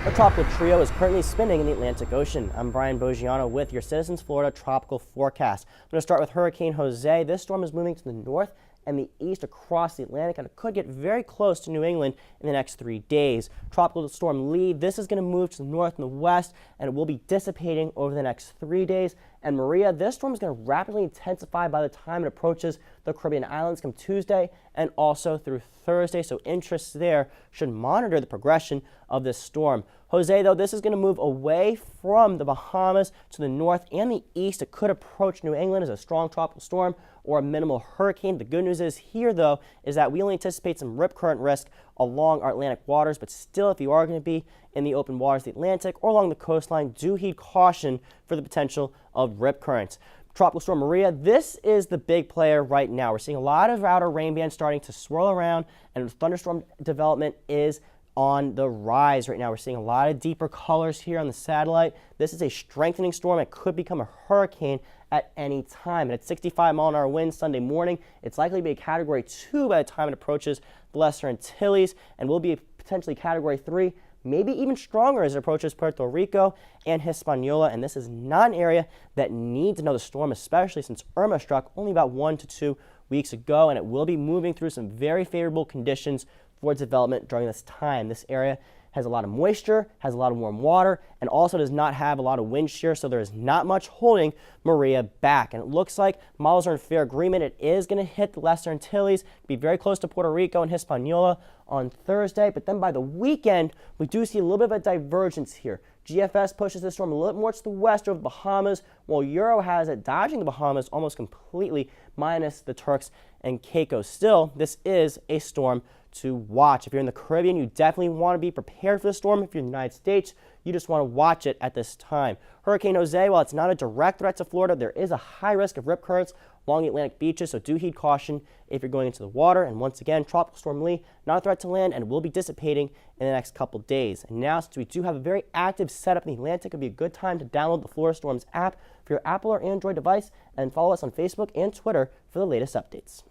A tropical trio is currently spinning in the Atlantic Ocean. I'm Brian Boggiano with your Citizens Florida tropical forecast. I'm going to start with Hurricane Jose. This storm is moving to the north and the east across the Atlantic, and it could get very close to New England in the next 3 days. Tropical storm Lee, this is going to move to the north and the west, and it will be dissipating over the next 3 days. And Maria, this storm is going to rapidly intensify by the time it approaches the Caribbean islands come Tuesday and also through Thursday, so interests there should monitor the progression of this storm. Jose, though, this is going to move away from the Bahamas to the north and the east. It could approach New England as a strong tropical storm or a minimal hurricane. The good news is here, though, is that we only anticipate some rip current risk along our Atlantic waters, but still, if you are going to be in the open waters of the Atlantic or along the coastline, do heed caution for the potential of rip currents. Tropical Storm Maria, this is the big player right now. We're seeing a lot of outer rain bands starting to swirl around, and thunderstorm development is on the rise right now. We're seeing a lot of deeper colors here on the satellite. This is a strengthening storm. It could become a hurricane at any time. And at 65-mile-an-hour winds Sunday morning, it's likely to be a Category 2 by the time it approaches the Lesser Antilles, and will be potentially Category 3, maybe even stronger as it approaches Puerto Rico and Hispaniola. And this is not an area that needs to know the storm, especially since Irma struck only about 1 to 2 weeks ago, and it will be moving through some very favorable conditions for development during this time. This area has a lot of moisture, has a lot of warm water, and also does not have a lot of wind shear, so there is not much holding Maria back. And it looks like models are in fair agreement. It is going to hit the Lesser Antilles, be very close to Puerto Rico and Hispaniola on Thursday, but then by the weekend, we do see a little bit of a divergence here. GFS pushes this storm a little more to the west over the Bahamas, while Euro has it dodging the Bahamas almost completely, minus the Turks and Caicos. Still, this is a storm to watch. If you're in the Caribbean, you definitely want to be prepared for the storm. If you're in the United States, you just want to watch it at this time. Hurricane Jose, while it's not a direct threat to Florida, there is a high risk of rip currents along the Atlantic beaches, so do heed caution if you're going into the water. And once again, Tropical Storm Lee, not a threat to land and will be dissipating in the next couple days. And now, since we do have a very active setup in the Atlantic, it would be a good time to download the Florida Storms app for your Apple or Android device and follow us on Facebook and Twitter for the latest updates.